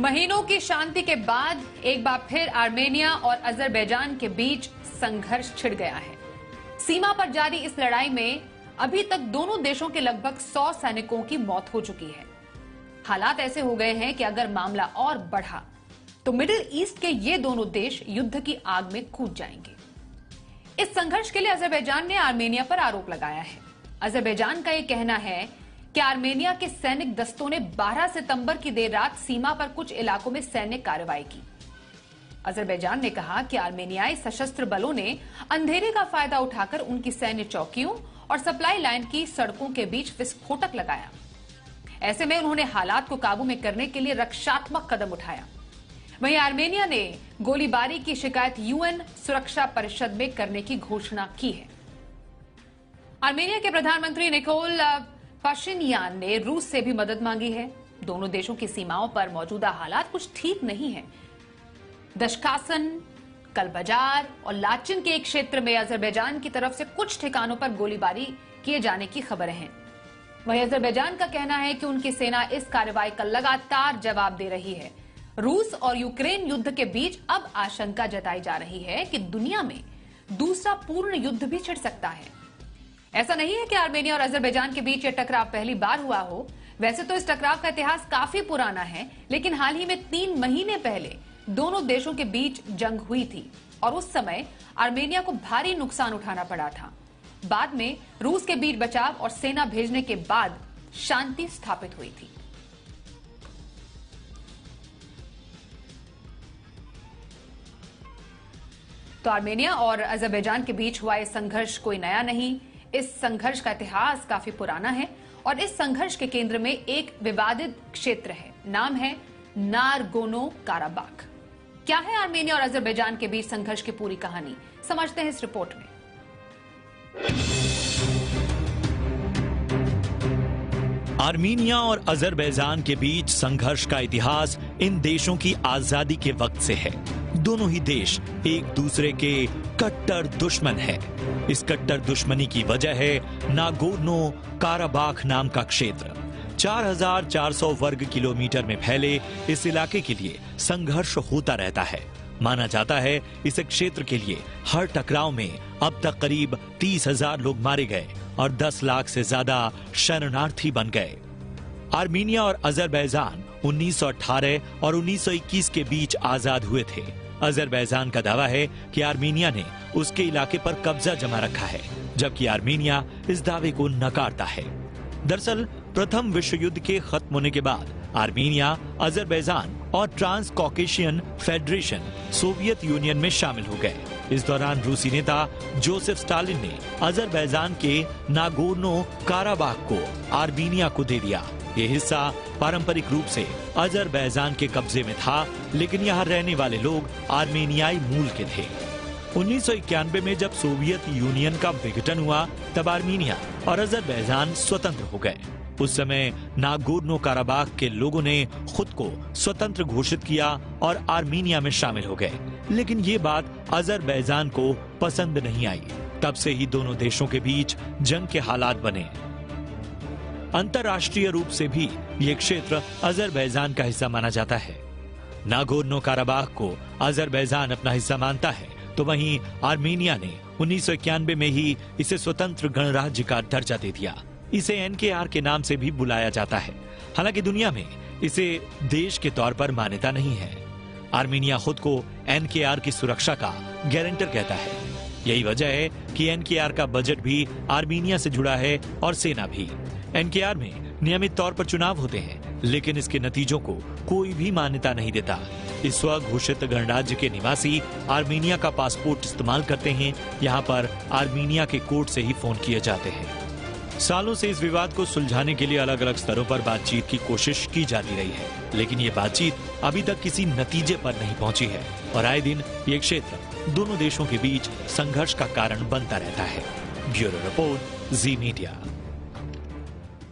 महीनों की शांति के बाद एक बार फिर आर्मेनिया और अजरबैजान के बीच संघर्ष छिड़ गया है। सीमा पर जारी इस लड़ाई में अभी तक दोनों देशों के लगभग 100 सैनिकों की मौत हो चुकी है। हालात ऐसे हो गए हैं कि अगर मामला और बढ़ा तो मिडिल ईस्ट के ये दोनों देश युद्ध की आग में कूद जाएंगे। इस संघर्ष के लिए अजरबैजान ने आर्मेनिया पर आरोप लगाया है। अजरबैजान का यह कहना है कि आर्मेनिया के सैनिक दस्तों ने 12 सितंबर की देर रात सीमा पर कुछ इलाकों में सैन्य कार्रवाई की। अजरबैजान ने कहा कि आर्मेनियाई सशस्त्र बलों ने अंधेरे का फायदा उठाकर उनकी सैन्य चौकियों और सप्लाई लाइन की सड़कों के बीच विस्फोटक लगाया। ऐसे में उन्होंने हालात को काबू में करने के लिए रक्षात्मक कदम उठाया। वहीं आर्मेनिया ने गोलीबारी की शिकायत यूएन सुरक्षा परिषद में करने की घोषणा की है। आर्मेनिया के प्रधानमंत्री निकोल पाशिनियान ने रूस से भी मदद मांगी है। दोनों देशों की सीमाओं पर मौजूदा हालात कुछ ठीक नहीं है। दशकासन, कलबाजार और लाचिन के एक क्षेत्र में अजरबैजान की तरफ से कुछ ठिकानों पर गोलीबारी किए जाने की खबरें हैं। वहीं अजरबैजान का कहना है कि उनकी सेना इस कार्रवाई का लगातार जवाब दे रही है। रूस और यूक्रेन युद्ध के बीच अब आशंका जताई जा रही है कि दुनिया में दूसरा पूर्ण युद्ध भी छिड़ सकता है। ऐसा नहीं है कि आर्मेनिया और अजरबैजान के बीच यह टकराव पहली बार हुआ हो। वैसे तो इस टकराव का इतिहास काफी पुराना है, लेकिन हाल ही में 3 महीने पहले दोनों देशों के बीच जंग हुई थी और उस समय आर्मेनिया को भारी नुकसान उठाना पड़ा था। बाद में रूस के बीच बचाव और सेना भेजने के बाद शांति स्थापित हुई थी। तो आर्मेनिया और अजरबैजान के बीच हुआ यह संघर्ष कोई नया नहीं। इस संघर्ष का इतिहास काफी पुराना है और इस संघर्ष के केंद्र में एक विवादित क्षेत्र है। नाम है नागोर्नो काराबाख। क्या है आर्मेनिया और अजरबैजान के बीच संघर्ष की पूरी कहानी, समझते हैं इस रिपोर्ट में। आर्मेनिया और अजरबैजान के बीच संघर्ष का इतिहास इन देशों की आजादी के वक्त से है। दोनों ही देश एक दूसरे के कट्टर दुश्मन हैं। इस कट्टर दुश्मनी की वजह है नागोर्नो काराबाख नाम का क्षेत्र। 4400 वर्ग किलोमीटर में फैले इस इलाके के लिए संघर्ष होता रहता है। माना जाता है इस क्षेत्र के लिए हर टकराव में अब तक करीब 30,000 लोग मारे गए और 10 लाख से ज्यादा शरणार्थी बन गए। आर्मेनिया और अजरबैजान 1918 और 1921 के बीच आजाद हुए थे। अजरबैजान का दावा है कि आर्मेनिया ने उसके इलाके पर कब्जा जमा रखा है, जबकि आर्मेनिया इस दावे को नकारता है। दरअसल प्रथम विश्व युद्ध के खत्म होने के बाद आर्मेनिया, अजरबैजान और trans Caucasian federation Soviet union में शामिल हो गए। इस दौरान रूसी नेता जोसेफ स्टालिन ने अजरबैजान के नागोर्नो काराबाख को आर्मेनिया को दे दिया। ये हिस्सा पारंपरिक रूप से अजरबैजान के कब्जे में था, लेकिन यहाँ रहने वाले लोग आर्मेनियाई मूल के थे। 1991 में जब सोवियत यूनियन का विघटन हुआ, तब आर्मेनिया और अजरबैजान स्वतंत्र हो गए। उस समय नागोर्नो काराबाख के लोगों ने खुद को स्वतंत्र घोषित किया और आर्मेनिया में शामिल हो गए। लेकिन ये बात अजरबैजान को पसंद नहीं आई। तब से ही दोनों देशों के बीच जंग के हालात बने। अंतर्राष्ट्रीय रूप से भी ये क्षेत्र अजरबैजान का हिस्सा माना जाता है। नागोर्नो काराबाख को अजरबैजान अपना हिस्सा मानता है, तो वहीं आर्मेनिया ने 1991 में ही इसे स्वतंत्र गणराज्य का दर्जा दे दिया। इसे एनकेआर के नाम से भी बुलाया जाता है। हालांकि दुनिया में इसे देश के तौर पर मान्यता नहीं है। आर्मेनिया खुद को एनकेआर की सुरक्षा का गारंटर कहता है। यही वजह है कि एनकेआर का बजट भी आर्मेनिया से जुड़ा है और सेना भी। एनकेआर में नियमित तौर पर चुनाव होते हैं, लेकिन इसके नतीजों को कोई भी मान्यता नहीं देता। इस स्वघोषित गणराज्य के निवासी आर्मेनिया का पासपोर्ट इस्तेमाल करते हैं। यहाँ पर आर्मेनिया के कोर्ट से ही फोन किए जाते हैं। सालों से इस विवाद को सुलझाने के लिए अलग अलग स्तरों पर बातचीत की कोशिश की जाती रही है, लेकिन ये बातचीत अभी तक किसी नतीजे पर नहीं पहुंची है और आए दिन ये क्षेत्र दोनों देशों के बीच संघर्ष का कारण बनता रहता है। ब्यूरो रिपोर्ट, जी मीडिया।